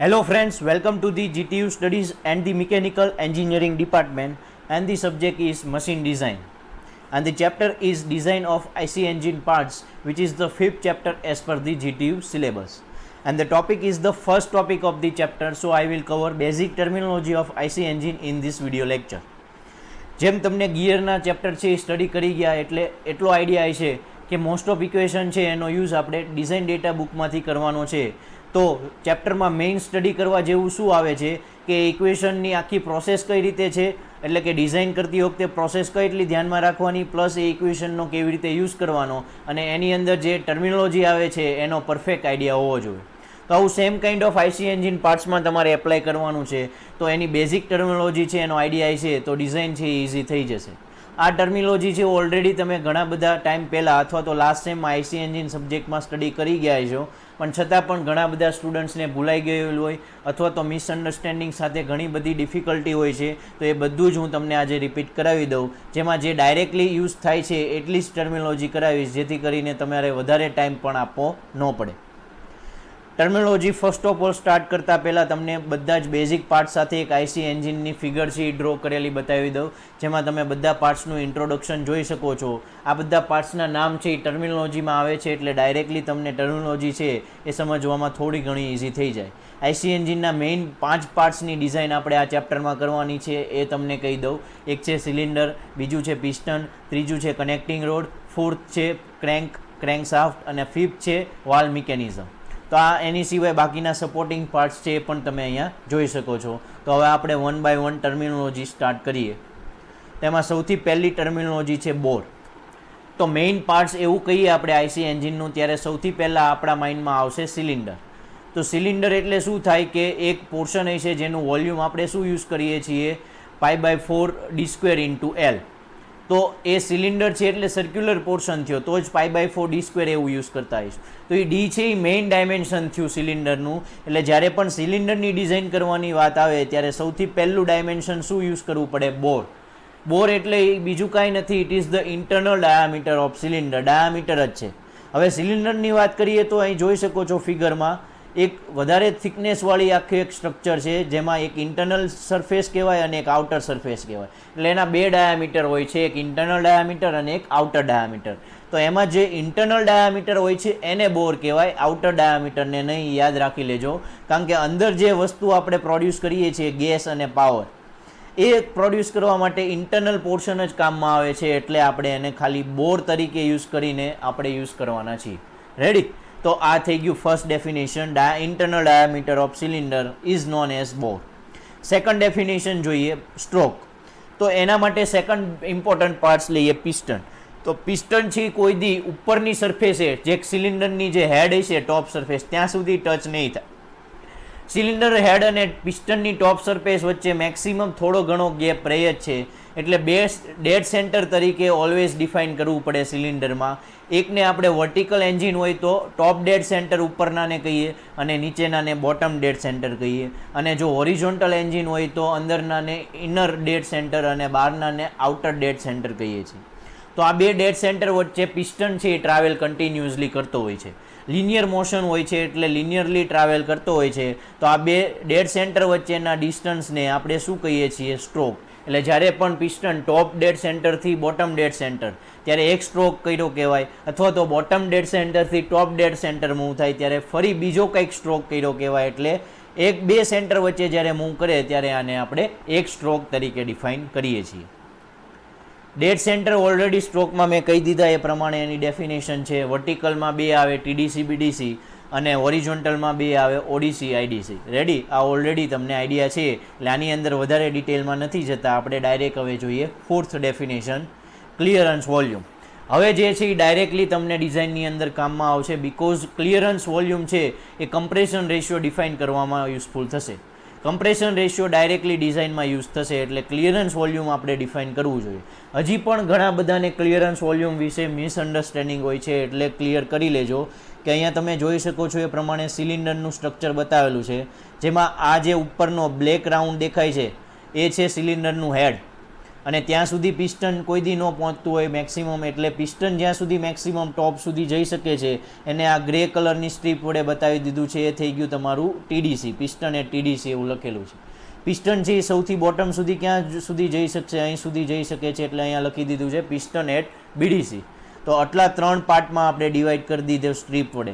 Hello friends, welcome to the GTU Studies and the Mechanical Engineering Department, and the subject is Machine Design, and the chapter is Design of IC Engine Parts, which is the 5th chapter as per the GTU syllabus, and the topic is the first topic of the chapter. So I will cover basic terminology of IC engine in this video lecture. જેમ તમને ગિયરના chapter છે એ study કરી ગયા એટલે એટલો idea છે કે most of equation છે એનો યુઝ આપણે ડિઝાઇન ડેટા બુકમાંથી કરવાનો છે. તો ચેપ્ટરમાં મેઇન સ્ટડી કરવા જેવું શું આવે છે કે ઇક્વેશનની આખી પ્રોસેસ કઈ રીતે છે, એટલે કે ડિઝાઇન કરતી વખતે પ્રોસેસ કઈ ધ્યાનમાં રાખવાની, પ્લસ એ ઇક્વેશનનો કેવી રીતે યુઝ કરવાનો, અને એની અંદર જે ટર્મિનોલોજી આવે છે એનો પરફેક્ટ આઈડિયા હોવો જોઈએ. તો આવું same kind of IC engine પાર્ટ્સમાં તમારે એપ્લાય કરવાનું છે. તો એની બેઝિક ટર્મિનોલોજી છે, એનો આઈડિયા છે, તો ડિઝાઇન છે એ ઇઝી થઈ જશે. આ ટર્મિનોલોજી છે ઓલરેડી તમે ઘણા બધા ટાઈમ પહેલાં અથવા તો લાસ્ટ સેમમાં આઈસી એન્જિન સબ્જેક્ટમાં સ્ટડી કરી ગયા છો, પણ છતાં પણ ઘણા બધા સ્ટુડન્ટ્સને ભૂલાઈ ગયેલું હોય અથવા તો મિસઅન્ડરસ્ટેન્ડિંગ સાથે ઘણી બધી ડિફિકલ્ટી હોય છે. તો એ બધું જ હું તમને આજે રિપીટ કરાવી દઉં, જેમાં જે ડાયરેક્ટલી યુઝ થાય છે એટલી જ ટર્મિનોલોજી કરાવીશ, જેથી કરીને તમારે વધારે ટાઈમ પણ આપવો ન પડે. Terminology first of all start કરતાં પહેલાં તમને બધા જ બેઝિક પાર્ટ સાથે એક આઈસી એન્જિનની ફિગર છે એ ડ્રો કરેલી બતાવી દઉં, જેમાં તમે બધા પાર્ટ્સનું ઇન્ટ્રોડક્શન જોઈ શકો છો. આ બધા પાર્ટ્સના નામ છે એ ટર્મિનોલોજીમાં આવે છે, એટલે ડાયરેક્ટલી તમને ટર્મિનોલોજી છે એ સમજવામાં થોડી ઘણી ઇઝી થઈ જાય. આઈસી એન્જિનના મેઇન 5 પાર્ટ્સની ડિઝાઇન આપણે આ ચેપ્ટરમાં કરવાની છે, એ તમને કહી દઉં. એક છે સિલિન્ડર, બીજું છે પિસ્ટન, ત્રીજું છે કનેક્ટિંગ રોડ, ફોર્થ છે ક્રેન્ક શાફ્ટ, અને ફિફ્થ છે વાલ્વ મિકેનિઝમ. તો આ એની સિવાય બાકીના સપોર્ટિંગ પાર્ટ્સ છે એ પણ તમે અહીંયા જોઈ શકો છો. તો હવે આપણે 1 બાય 1 ટર્મિનોલોજી સ્ટાર્ટ કરીએ. તેમાં સૌથી પહેલી ટર્મિનોલોજી છે બોર. તો મેઇન પાર્ટ્સ એવું કહીએ આપણે આઈસી એન્જિનનું, ત્યારે સૌથી પહેલાં આપણા માઇન્ડમાં આવશે સિલિન્ડર. તો સિલિન્ડર એટલે શું થાય કે એક પોર્શન હશે જેનું વોલ્યુમ આપણે શું યુઝ કરીએ છીએ, π/4d² × L. તો એ સિલિન્ડર છે એટલે સર્ક્યુલર પોર્શન થયો, તો જ π/4d² એવું યુઝ કરતા હોઈશું. તો એ ડી છે એ મેઇન ડાયમેન્શન થયું સિલિન્ડરનું. એટલે જ્યારે પણ સિલિન્ડરની ડિઝાઇન કરવાની વાત આવે ત્યારે સૌથી પહેલું ડાયમેન્શન શું યુઝ કરવું પડે, બોર. બોર એટલે બીજું કાંઈ નથી, it is the internal diameter of cylinder. Diameter જ છે. હવે સિલિન્ડરની વાત કરીએ તો અહીં જોઈ શકો છો ફિગરમાં એક વધારે થિકનેસવાળી આખી એક સ્ટ્રક્ચર છે, જેમાં એક ઇન્ટરનલ સરફેસ કહેવાય અને એક આઉટર સરફેસ કહેવાય. એટલે એના 2 ડાયામીટર હોય છે, એક ઇન્ટરનલ ડાયામીટર અને એક આઉટર ડાયામીટર. તો એમાં જે ઇન્ટરનલ ડાયામીટર હોય છે એને બોર કહેવાય, આઉટર ડાયામીટરને નહીં. યાદ રાખી લેજો, કારણ કે અંદર જે વસ્તુ આપણે પ્રોડ્યુસ કરીએ છીએ, ગેસ અને પાવર, એ પ્રોડ્યુસ કરવા માટે ઇન્ટરનલ પોર્શન જ કામમાં આવે છે. એટલે આપણે એને ખાલી બોર તરીકે યુઝ કરીને આપણે યુઝ કરવાના છીએ. રેડી? તો આ થઈ ગયું first definition. Internal diameter of cylinder is known as bore. Second definition જોઈએ, સ્ટ્રોક. તો એના માટે સેકન્ડ ઇમ્પોર્ટન્ટ પાર્ટ્સ લઈએ, પિસ્ટન. તો પિસ્ટન છે કોઈ દી ઉપરની સરફેસે જે સિલિન્ડરની જે હેડ હશે, ટોપ સરફેસ, ત્યાં સુધી ટચ નહીં થાય. સિલિન્ડર હેડ અને પિસ્ટનની ટોપ સરફેસ વચ્ચે મેક્સિમમ થોડો ઘણો ગેપ રહે જ છે. એટલે બે ડેડ સેન્ટર તરીકે ઓલવેઝ ડિફાઇન કરવું પડે સિલિન્ડરમાં. એકને આપણે વર્ટિકલ એન્જિન હોય તો ટોપ ડેડ સેન્ટર ઉપરનાને કહીએ અને નીચેનાને બોટમ ડેડ સેન્ટર કહીએ. અને જો હોરિઝોન્ટલ એન્જિન હોય તો અંદરનાને ઇનર ડેડ સેન્ટર અને બહારનાને આઉટર ડેડ સેન્ટર કહીએ છીએ. તો આ 2 ડેડ સેન્ટર વચ્ચે પિસ્ટન છે એ ટ્રાવેલ કન્ટિન્યુઅસલી કરતો હોય છે. લિનિયર મોશન હોય છે એટલે લિનિયરલી ટ્રાવેલ કરતો હોય છે. તો આ 2 ડેડ સેન્ટર વચ્ચેના ડિસ્ટન્સને આપણે શું કહીએ છીએ, સ્ટ્રોક. એટલે જ્યારે પણ પિસ્ટન ટોપ ડેડ સેન્ટરથી બોટમ ડેડ સેન્ટર, ત્યારે એક સ્ટ્રોક કર્યો કહેવાય, અથવા તો બોટમ ડેડ સેન્ટરથી ટોપ ડેડ સેન્ટર મૂવ થાય ત્યારે ફરી બીજો કંઈક સ્ટ્રોક કર્યો કહેવાય. એટલે 1-2 સેન્ટર વચ્ચે જ્યારે મૂવ કરે ત્યારે આને આપણે એક સ્ટ્રોક તરીકે ડિફાઇન કરીએ છીએ. ડેડ સેન્ટર ઓલરેડી સ્ટ્રોકમાં મેં કહી દીધા એ પ્રમાણે એની ડેફિનેશન છે. વર્ટિકલમાં 2 આવે, TDC BDC, અને હોરિઝોન્ટલમાં 2 આવે, ODC IDC. રેડી? આ ઓલરેડી તમને આઈડિયા છે, એટલે આની અંદર વધારે ડિટેલમાં નથી જતા. આપણે ડાયરેક્ટ હવે જોઈએ ફોર્થ ડેફિનેશન, ક્લિયરન્સ વોલ્યુમ. હવે જે છે એ ડાયરેક્ટલી તમને ડિઝાઇનની અંદર કામમાં આવશે, બિકોઝ ક્લિયરન્સ વોલ્યુમ છે એ કમ્પ્રેશન રેશિયો ડિફાઇન કરવામાં યુઝફુલ થશે. કમ્પ્રેશન રેશિયો ડાયરેક્ટલી ડિઝાઇનમાં યુઝ થશે, એટલે ક્લિયરન્સ વોલ્યુમ આપણે ડિફાઇન કરવું જોઈએ. હજી પણ ઘણા બધાને ક્લિયરન્સ વોલ્યુમ વિશે મિસઅન્ડરસ્ટેન્ડિંગ હોય છે, એટલે ક્લિયર કરી લેજો કે અહીંયા તમે જોઈ શકો છો એ પ્રમાણે સિલિન્ડરનું સ્ટ્રક્ચર બતાવેલું છે, જેમાં આ જે ઉપરનો બ્લેક રાઉન્ડ દેખાય છે એ છે સિલિન્ડરનું હેડ. અને ત્યાં સુધી પિસ્ટન કોઈ દી ન પહોંચતું હોય મેક્સિમમ, એટલે પિસ્ટન જ્યાં સુધી મેક્સિમમ ટોપ સુધી જઈ શકે છે એને આ ગ્રે કલરની સ્ટ્રીપ વડે બતાવી દીધું છે. એ થઈ ગયું તમારું TDC, પિસ્ટન એટ TDC એવું લખેલું છે. પિસ્ટન છે એ સૌથી બોટમ સુધી ક્યાં સુધી જઈ શકશે, અહીં સુધી જઈ શકે છે, એટલે અહીંયા લખી દીધું છે પિસ્ટન એટ BDC. તો આટલા 3 પાર્ટમાં આપણે ડિવાઈડ કરી દીધું સ્ટ્રીપ વડે.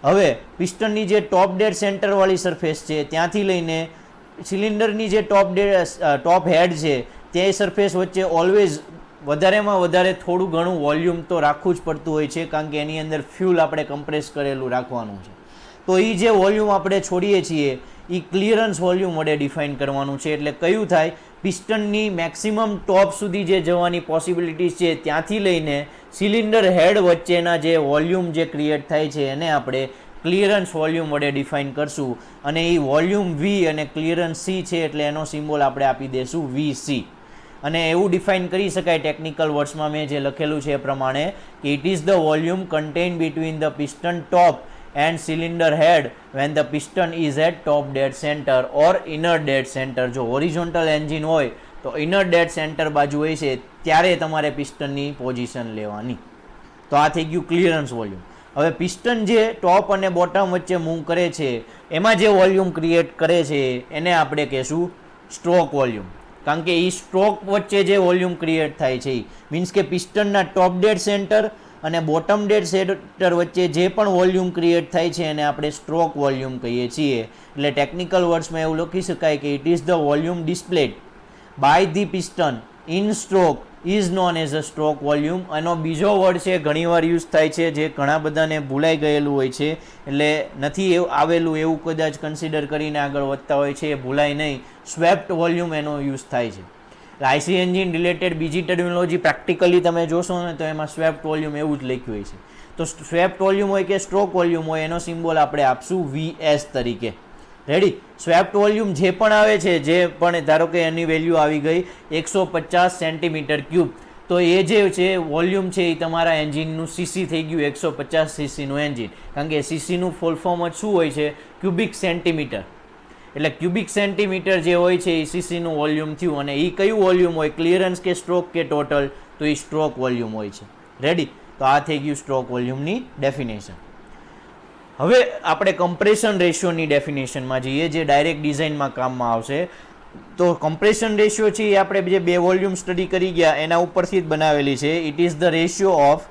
હવે પિસ્ટનની જે ટોપ ડેડ સેન્ટરવાળી સરફેસ છે ત્યાંથી લઈને સિલિન્ડરની જે ટોપ હેડ છે તે સરફેસ વચ્ચે ઓલવેઝ વધારેમાં વધારે થોડું ઘણું વોલ્યુમ તો રાખવું જ પડતું હોય છે, કારણ કે એની અંદર ફ્યુલ આપણે કમ્પ્રેસ કરેલું રાખવાનું છે. તો એ જે વોલ્યુમ આપણે છોડીએ છીએ એ ક્લિયરન્સ વોલ્યુમ વડે ડિફાઇન કરવાનું છે. એટલે કયું થાય, પિસ્ટનની મેક્સિમમ ટોપ સુધી જે જવાની પોસિબિલિટીઝ છે ત્યાંથી લઈને સિલિન્ડર હેડ વચ્ચેના જે વોલ્યુમ જે ક્રિએટ થાય છે એને આપણે ક્લિયરન્સ વોલ્યુમ વડે ડિફાઇન કરશું. અને એ વોલ્યુમ V અને ક્લિયરન્સ C છે, એટલે એનો સિમ્બોલ આપણે આપી દઈશું VC. અને એવું ડિફાઇન કરી શકાય ટેકનિકલ વર્ડ્સમાં મેં જે લખેલું છે એ પ્રમાણે કે it is the volume contain between the piston top and cylinder head when the piston is at top dead centre or inner dead centre. જો હોરિઝોન્ટલ એન્જિન હોય તો ઇનર ડેડ સેન્ટર બાજુ હોય છે ત્યારે તમારે પિસ્ટનની પોઝિશન લેવાની. તો આ થઈ ગયું ક્લિયરન્સ વોલ્યુમ. હવે પિસ્ટન જે ટોપ અને બોટમ વચ્ચે મૂવ કરે છે એમાં જે વોલ્યુમ ક્રિએટ કરે છે એને આપણે કહેશું સ્ટ્રોક વોલ્યુમ. કારણ કે એ સ્ટ્રોક વચ્ચે જે વોલ્યુમ ક્રિએટ થાય છે મીન્સ કે પિસ્ટનના ટોપ ડેડ સેન્ટર અને બોટમ ડેડ સેન્ટર વચ્ચે જે પણ વોલ્યુમ ક્રિએટ થાય છે એને આપણે સ્ટ્રોક વોલ્યુમ કહીએ છીએ. એટલે ટેકનિકલ વર્ડ્સમાં એવું લખી શકાય કે it is the volume displaced by the piston in stroke is known as a stroke volume. એનો બીજો વર્ડ છે ઘણીવાર યુઝ થાય છે જે ઘણા બધાને ભૂલાઈ ગયેલું હોય છે, એટલે નથી આવેલું એવું કદાચ કન્સિડર કરીને આગળ વધતા હોય છે, એ ભૂલાય નહીં. સ્વેપ્ટ વોલ્યુમ એનો યુઝ થાય છે. IC એન્જિન રિલેટેડ બીજી ટર્મિનોલોજી પ્રેક્ટિકલી તમે જોશો ને તો એમાં સ્વેપ્ટ વોલ્યુમ એવું જ લખ્યું હોય છે. તો સ્વેપ્ટ વોલ્યુમ હોય કે સ્ટ્રોક વોલ્યુમ હોય એનો સિમ્બોલ આપણે આપશું VS તરીકે. રેડી. સ્વેપ્ટ વોલ્યુમ જે પણ આવે છે, જે પણ ધારો કે એની વેલ્યુ આવી ગઈ 150 સેન્ટીમીટર ક્યુબ, તો એ જે છે વોલ્યુમ છે એ તમારા એન્જિનનું CC થઈ ગયું 150 CCનું એન્જિન. કારણ કે CCનું ફૂલ ફોર્મ જ શું હોય છે, ક્યુબિક સેન્ટીમીટર. એટલે ક્યુબિક સેન્ટીમીટર જે હોય છે એ CCનું વોલ્યુમ થયું. અને એ કયું વોલ્યુમ હોય, ક્લિયરન્સ કે સ્ટ્રોક કે ટોટલ, તો એ સ્ટ્રોક વોલ્યુમ હોય છે. રેડી. તો આ થઈ ગયું સ્ટ્રોક વોલ્યુમની ડેફિનેશન. હવે આપણે કમ્પ્રેશન રેશિયોની ડેફિનેશનમાં જઈએ જે ડાયરેક્ટ ડિઝાઇનમાં કામમાં આવશે. તો કમ્પ્રેશન રેશિયો છે એ આપણે જે બે વોલ્યુમ સ્ટડી કરી ગયા એના ઉપરથી જ બનાવેલી છે. It is the ratio of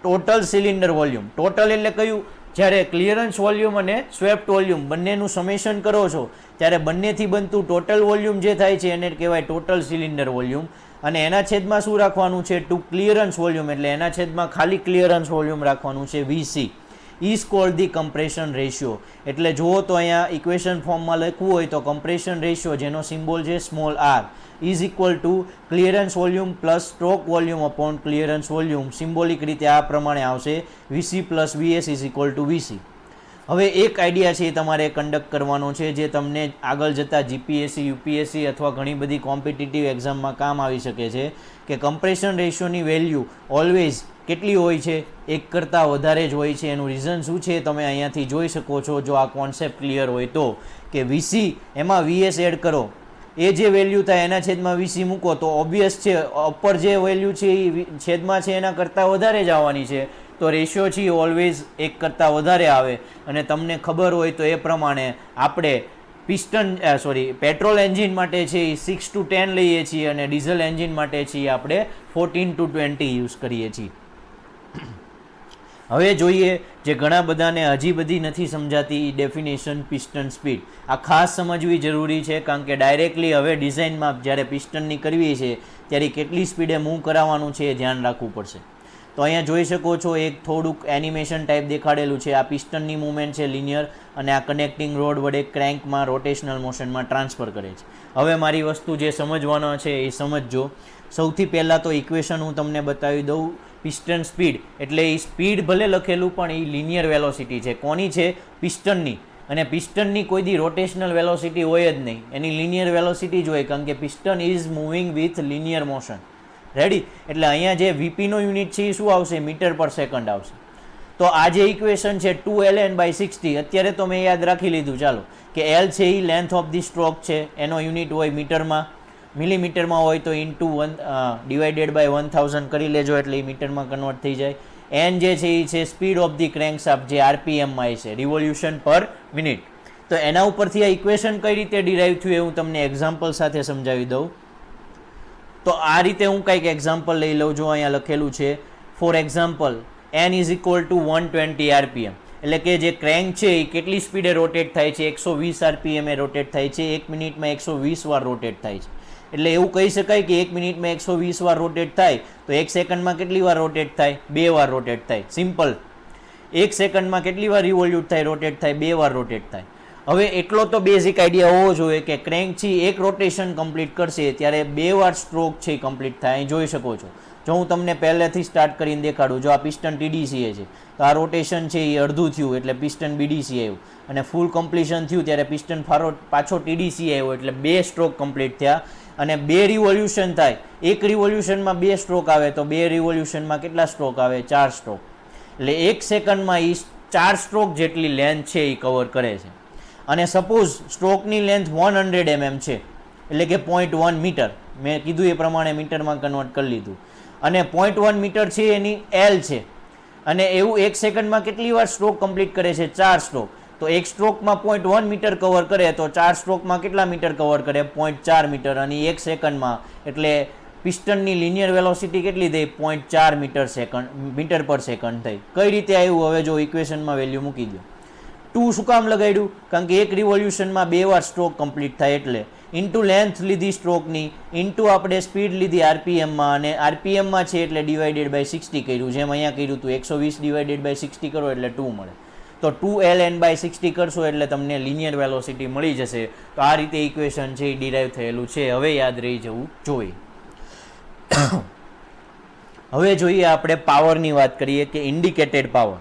total cylinder volume. Total એટલે કયું, જ્યારે ક્લિયરન્સ વોલ્યુમ અને સ્વેપ્ટ વોલ્યુમ બંનેનું સમેશન કરો છો ત્યારે બંનેથી બનતું ટોટલ વોલ્યુમ જે થાય છે એને કહેવાય ટોટલ સિલિન્ડર વોલ્યુમ. અને એના છેદમાં શું રાખવાનું છે, ટુ ક્લિયરન્સ વોલ્યુમ, એટલે એના છેદમાં ખાલી ક્લિયરન્સ વોલ્યુમ રાખવાનું છે VC. Is called the compression ratio. એટલે જુઓ તો અહીંયા ઇક્વેશન ફોર્મમાં લખવું હોય તો કમ્પ્રેશન રેશિયો જેનો સિમ્બોલ છે small r is equal two clearance volume plus stroke volume upon clearance volume. Symbolic રીતે આ પ્રમાણે આવશે VC plus VS is equal two VC. હવે એક આઈડિયા છે એ તમારે કન્ડક્ટ કરવાનો છે જે તમને આગળ જતાં GPSC UPSC અથવા ઘણી બધી કોમ્પિટિટિવ એક્ઝામમાં કામ આવી શકે છે કે કમ્પ્રેશન રેશિયોની વેલ્યુ ઓલવેઝ કેટલી હોય છે, એક કરતાં વધારે જ હોય છે. એનું રીઝન શું છે તમે અહીંયાથી જોઈ શકો છો જો આ કોન્સેપ્ટ ક્લિયર હોય તો, કે VC એમાં VS એડ કરો, એ જે વેલ્યુ થાય એના છેદમાં VC મૂકો તો ઓબ્વિયસ છે અપર જે વેલ્યુ છે એ છેદમાં છે એના કરતાં વધારે જ આવવાની છે. તો રેશિયો છે ઓલવેઝ એક કરતાં વધારે આવે. અને તમને ખબર હોય તો એ પ્રમાણે આપણે પેટ્રોલ એન્જિન માટે છે એ 6:10 લઈએ છીએ અને ડીઝલ એન્જિન માટે છે આપણે 14:20 યુઝ કરીએ છીએ. હવે જોઈએ જે ઘણા બધાને હજી બધી નથી સમજાતી એ ડેફિનેશન પિસ્ટન સ્પીડ. આ ખાસ સમજવી જરૂરી છે કારણ કે ડાયરેક્ટલી હવે ડિઝાઇનમાં જ્યારે પિસ્ટનની કરવી છે ત્યારે કેટલી સ્પીડે મૂવ કરાવવાનું છે એ ધ્યાન રાખવું પડશે. તો અહીંયા જોઈ શકો છો એક થોડુંક એનિમેશન ટાઈપ દેખાડેલું છે. આ પિસ્ટનની મૂવમેન્ટ છે લિનિયર અને આ કનેક્ટિંગ રોડ વડે ક્રેન્કમાં રોટેશનલ મોશનમાં ટ્રાન્સફર કરે છે. હવે મારી વસ્તુ જે સમજવાનો છે એ સમજજો. સૌથી પહેલાં તો ઇક્વેશન હું તમને બતાવી દઉં. પિસ્ટન સ્પીડ એટલે એ સ્પીડ ભલે લખેલું પણ એ લિનિયર વેલોસિટી છે. કોની છે? પિસ્ટનની. અને પિસ્ટનની કોઈ દી રોટેશનલ વેલોસિટી હોય જ નહીં, એની લિનિયર વેલોસિટી જ હોય કારણ કે piston is moving with linear motion. Ready. એટલે અહીંયા જે VPનો યુનિટ છે એ શું આવશે? મીટર પર સેકન્ડ આવશે. તો આ જે ઇક્વેશન છે 2ln/60 અત્યારે તો મેં યાદ રાખી લીધું ચાલો કે L છે એ લેન્થ ઓફ ધી સ્ટ્રોક છે, એનો યુનિટ હોય મીટરમાં. મિલીમીટરમાં હોય તો ઇન્ટુ 1/1000 કરી લેજો એટલે એ મીટરમાં કન્વર્ટ થઈ જાય. એન જે છે એ છે સ્પીડ ઓફ ધી ક્રેન્કશાફ્ટ, જે આરપીએમમાં છે, રિવોલ્યુશન પર મિનિટ. તો એના ઉપરથી આ ઇક્વેશન કઈ રીતે ડિરાઈવ થયું એ હું તમને એક્ઝામ્પલ સાથે સમજાવી દઉં. તો આ રીતે હું કંઈક એક્ઝામ્પલ લઈ લઉં. જો અહીંયા લખેલું છે for example n is equal two 120 RPM, એટલે કે જે ક્રેન્ક છે એ કેટલી સ્પીડે રોટેટ થાય છે, 120 આરપીએમ એ રોટેટ થાય છે, 1 મિનિટમાં 120 વાર રોટેટ થાય છે. એટલે એવું કહી શકાય કે 1 મિનિટમાં 120 વાર રોટેટ થાય તો 1 સેકન્ડમાં કેટલી વાર રોટેટ થાય, 2 વાર રોટેટ થાય. સિમ્પલ. 1 સેકન્ડમાં કેટલી વાર રિવોલ્યુટ થાય, રોટેટ થાય, 2 વાર રોટેટ થાય. હવે એટલો તો બેઝિક આઈડિયા હોવો જોઈએ કે ક્રેન્ક છે એક રોટેશન કમ્પ્લીટ કરશે ત્યારે 2 વાર સ્ટ્રોક છે એ કમ્પ્લીટ થાય. અહીં જોઈ શકો છો. જો હું તમને પહેલેથી સ્ટાર્ટ કરીને દેખાડું, જો આ પિસ્ટન ટીડીસી છે તો આ રોટેશન છે એ અડધું થયું એટલે પિસ્ટન બીડીસી આવ્યું, અને ફૂલ કમ્પ્લીશન થયું ત્યારે પિસ્ટન પાછો ટીડીસી આવ્યો એટલે 2 સ્ટ્રોક કમ્પ્લીટ થયા. અને 2 રિવોલ્યુશન થાય, એક રિવોલ્યુશનમાં 2 સ્ટ્રોક આવે તો 2 રિવોલ્યુશનમાં કેટલા સ્ટ્રોક આવે, 4 સ્ટ્રોક. એટલે 1 સેકન્ડમાં એ 4 સ્ટ્રોક જેટલી લેન્થ છે એ કવર કરે છે. અને સપોઝ સ્ટ્રોકની લેન્થ 100 mm છે, એટલે કે 0.1 મીટર, મેં કીધું એ પ્રમાણે મીટરમાં કન્વર્ટ કરી લીધું. અને 0.1 મીટર છે એની એલ છે, અને એવું 1 સેકન્ડમાં કેટલી વાર સ્ટ્રોક કમ્પ્લીટ કરે છે, 4 સ્ટ્રોક. તો એક સ્ટ્રોકમાં 0.1 મીટર કવર કરે તો 4 સ્ટ્રોકમાં કેટલા મીટર કવર કરે, 0.4 મીટર. અને 1 સેકન્ડમાં એટલે પિસ્ટનની લિનિયર વેલોસિટી કેટલી થઈ, 0.4 મીટર પર સેકન્ડ થઈ. કઈ રીતે આવ્યું, હવે જો ઇક્વેશનમાં વેલ્યુ મૂકી દો. 2 શું કામ લગાડ્યું, કારણ કે એક રિવોલ્યુશનમાં 2 વાર સ્ટ્રોક કમ્પ્લીટ થાય એટલે. ઇન્ટુ લેન્થ લીધી સ્ટ્રોકની, ઇન્ટુ આપણે સ્પીડ લીધી આરપીએમમાં, અને આરપીએમમાં છે એટલે ડિવાઇડેડ બાય 60 કર્યું, જેમ અહીંયા કર્યું હતું. 120 ડિવાઇડેડ બાય 60 કરો એટલે 2 મળે. તો 2ln/60 કરશો એટલે તમને લિનિયર વેલોસિટી મળી જશે. તો આ રીતે ઇક્વેશન છે એ ડિરાઈવ થયેલું છે. હવે યાદ રહી જવું જોઈએ. હવે જોઈએ આપણે પાવરની વાત કરીએ કે ઇન્ડિકેટેડ પાવર.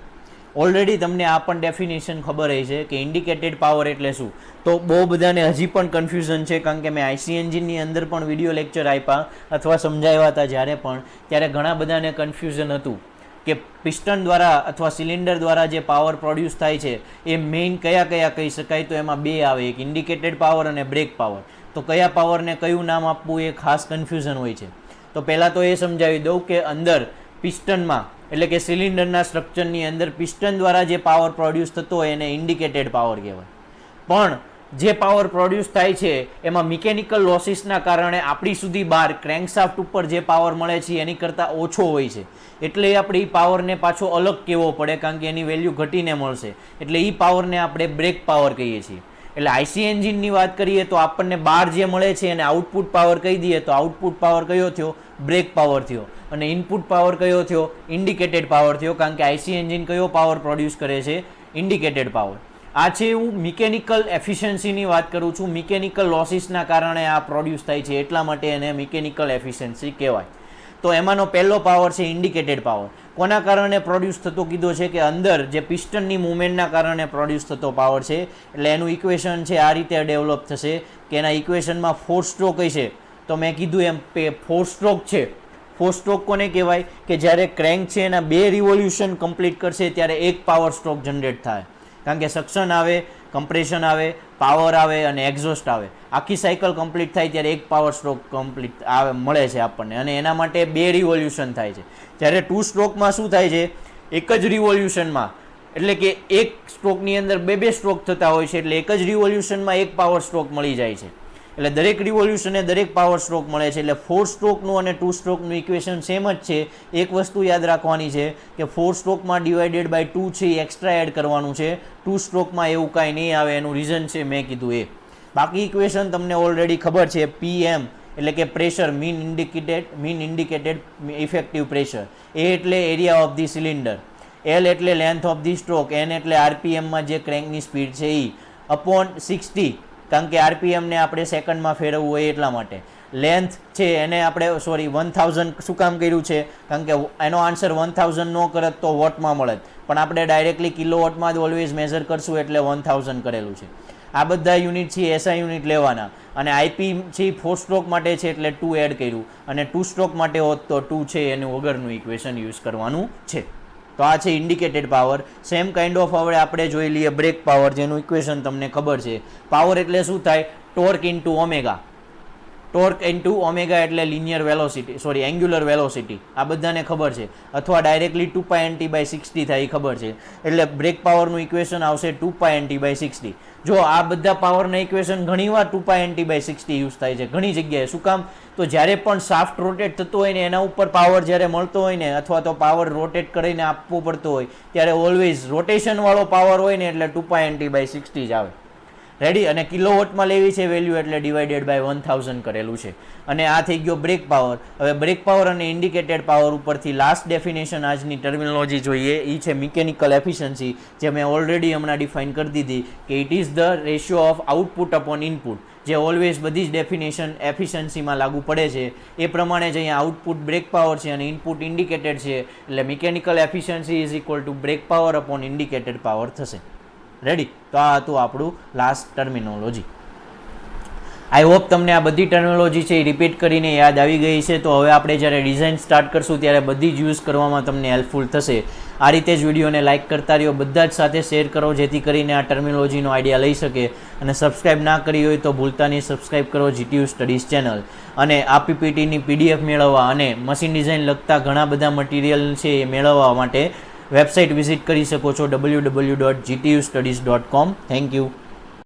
ઓલરેડી તમને આ પણ ડેફિનેશન ખબર છે કે ઇન્ડિકેટેડ પાવર એટલે શું. તો બહુ બધાને હજી પણ કન્ફ્યુઝન છે, કારણ કે મેં આઈસી એન્જિનની અંદર પણ વિડીયો લેક્ચર આપ્યા અથવા સમજાવ્યા હતા જ્યારે પણ, ત્યારે ઘણા બધાને કન્ફ્યુઝન હતું કે પિસ્ટન દ્વારા અથવા સિલિન્ડર દ્વારા જે પાવર પ્રોડ્યુસ થાય છે એ મેઇન કયા કયા કહી શકાય. તો એમાં 2 આવે, એક ઇન્ડિકેટેડ પાવર અને બ્રેક પાવર. તો કયા પાવરને કયું નામ આપવું એ ખાસ કન્ફ્યુઝન હોય છે. તો પહેલાં તો એ સમજાવી દઉં કે અંદર પિસ્ટનમાં એટલે કે સિલિન્ડરના સ્ટ્રક્ચરની અંદર પિસ્ટન દ્વારા જે પાવર પ્રોડ્યુસ થતો હોય એને ઇન્ડિકેટેડ પાવર કહેવાય. પણ જે પાવર પ્રોડ્યુસ થાય છે એમાં મિકેનિકલ લોસીસના કારણે આપણી સુધી બહાર ક્રેન્કશાફ્ટ ઉપર જે પાવર મળે છે એની કરતાં ઓછો હોય છે. એટલે આપણે એ પાવરને પાછો અલગ કહેવો પડે, કારણ કે એની વેલ્યુ ઘટીને મળશે. એટલે એ પાવરને આપણે બ્રેક પાવર કહીએ છીએ. એટલે આઈસી એન્જિનની વાત કરીએ તો આપણને બહાર જે મળે છે એને આઉટપુટ પાવર કહી દઈએ તો આઉટપુટ પાવર કયો થયો, બ્રેક પાવર થયો. અને ઇનપુટ પાવર કયો થયો, ઇન્ડિકેટેડ પાવર થયો, કારણ કે આઈસી એન્જિન કયો પાવર પ્રોડ્યુસ કરે છે, ઇન્ડિકેટેડ પાવર. આ છે હું મિકેનિકલ એફિશિયન્સીની વાત કરું છું. મિકેનિકલ લોસીસના કારણે આ પ્રોડ્યુસ થાય છે એટલા માટે એને મિકેનિકલ એફિશિયન્સી કહેવાય. તો એમાંનો પહેલો પાવર છે ઇન્ડિકેટેડ પાવર. કોના કારણે પ્રોડ્યુસ થતો કીધો છે કે અંદર જે પિસ્ટનની મૂવમેન્ટના કારણે પ્રોડ્યુસ થતો પાવર છે. એટલે એનું ઇક્વેશન છે આ રીતે ડેવલપ થશે કે એના ઇક્વેશનમાં 4 સ્ટ્રોક હશે. તો મેં કીધું એમ 4 સ્ટ્રોક છે. 4 સ્ટ્રોક કોને કહેવાય કે જ્યારે ક્રેન્ક છે એના 2 રિવોલ્યુશન કમ્પ્લીટ કરશે ત્યારે એક પાવર સ્ટ્રોક જનરેટ થાય, કારણ કે સક્શન આવે, કમ્પ્રેશન આવે, પાવર આવે અને એક્ઝોસ્ટ આવે. આખી સાયકલ કમ્પ્લીટ થાય ત્યારે એક પાવર સ્ટ્રોક કમ્પ્લીટ આવે મળે છે આપણને, અને એના માટે 2 રિવોલ્યુશન થાય છે. જ્યારે 2 સ્ટ્રોકમાં શું થાય છે, એક જ રિવોલ્યુશનમાં એટલે કે એક સ્ટ્રોકની અંદર 2 સ્ટ્રોક થતા હોય છે, એટલે એક જ રિવોલ્યુશનમાં એક પાવર સ્ટ્રોક મળી જાય છે. એટલે દરેક રિવોલ્યુશને દરેક પાવર સ્ટ્રોક મળે છે. એટલે 4 સ્ટ્રોકનું અને 2 સ્ટ્રોકનું ઇક્વેશન સેમ જ છે. એક વસ્તુ યાદ રાખવાની છે કે 4 સ્ટ્રોકમાં ડિવાઇડેડ બાય 2 છે એ એક્સ્ટ્રા એડ કરવાનું છે. 2 સ્ટ્રોકમાં એવું કાંઈ નહીં આવે, એનું રીઝન છે મેં કીધું એ. બાકી ઇક્વેશન તમને ઓલરેડી ખબર છે. PM એટલે કે pressure, mean indicated effective pressure. A એટલે area of the cylinder. L એટલે length of the stroke. N એટલે આરપીએમમાં જે ક્રેન્કની સ્પીડ છે એ અપોન 60, કારણ કે આરપીએમને આપણે સેકન્ડમાં ફેરવવું હોય એટલા માટે. લેન્થ છે એને આપણે 1000 શું કામ કર્યું છે, કારણ કે એનો આન્સર 1000 ન કરત તો વોટમાં મળે, પણ આપણે ડાયરેક્ટલી કિલોવોટમાં જ ઓલવેઝ મેઝર કરશું એટલે 1000 કરેલું છે. આ બધા યુનિટ છે એસઆઈ યુનિટ લેવાના. અને આઈપી છે 4 સ્ટ્રોક માટે છે એટલે 2 એડ કર્યું, અને 2 સ્ટ્રોક માટે હોત તો 2 છે એનું વગરનું ઇક્વેશન યુઝ કરવાનું છે. તો આ છે indicated power. Same kind of હવે આપણે જોઈ લઈએ બ્રેક પાવર, જેનું ઇક્વેશન તમને ખબર છે. પાવર એટલે શું થાય, torque into omega. Torque into omega એટલે linear velocity, sorry angular velocity, આ બધાને ખબર છે. અથવા ડાયરેક્ટલી 2π/nt/60 થાય એ ખબર છે. એટલે બ્રેક પાવરનું ઇક્વેશન આવશે 2π/nt/60. જો આ બધા પાવરના ઇક્વેશન ઘણીવાર 2π/nt/60 યુઝ થાય છે ઘણી જગ્યાએ. શું કામ? તો જ્યારે પણ શાફ્ટ રોટેટ થતો હોય ને એના ઉપર પાવર જ્યારે મળતો હોય ને, અથવા તો પાવર રોટેટ કરીને આપવો પડતો હોય, ત્યારે ઓલવેઝ રોટેશનવાળો પાવર હોય ને એટલે 2π/nt/60 જ આવે. રેડી? અને કિલોવોટમાં લેવી છે વેલ્યુ એટલે ડિવાઇડેડ બાય 1000 કરેલું છે. અને આ થઈ ગયો બ્રેક પાવર. હવે બ્રેક પાવર અને ઇન્ડિકેટેડ પાવર ઉપરથી લાસ્ટ ડેફિનેશન આજની ટર્મિનોલોજી જોઈએ, એ છે મિકેનિકલ એફિશિયન્સી, જે મેં ઓલરેડી હમણાં ડિફાઇન કરી દીધી કે it is the ratio of output upon input, જે ઓલવેઝ બધી જ ડેફિનેશન એફિશિયન્સીમાં લાગુ પડે છે. એ પ્રમાણે જ અહીંયા આઉટપુટ બ્રેક પાવર છે અને ઇનપુટ ઇન્ડિકેટેડ છે, એટલે mechanical efficiency is equal to brake power upon indicated power થશે. રેડી? તો આ હતું આપણું લાસ્ટ ટર્મિનોલોજી. આઈ હોપ તમને આ બધી ટર્મિનોલોજી છે એ રિપીટ કરીને યાદ આવી ગઈ છે. તો હવે આપણે જ્યારે ડિઝાઇન સ્ટાર્ટ કરશું ત્યારે બધી જ યુઝ કરવામાં તમને હેલ્પફુલ થશે. આ રીતે જ વિડીયોને લાઇક કરતા રહ્યો, બધા જ સાથે શેર કરો, જેથી કરીને આ ટર્મિનોલોજીનો આઈડિયા લઈ શકે. અને સબસ્ક્રાઇબ ના કરી હોય તો ભૂલતા નહીં સબસ્ક્રાઇબ કરો GTU સ્ટડીઝ ચેનલ. અને આ PPTની PDF મેળવવા અને મશીન ડિઝાઇન લગતા ઘણા બધા મટીરિયલ છે એ મેળવવા માટે વેબસાઇટ વિઝિટ કરી શકો છો www.gtustudies.com. Thank you.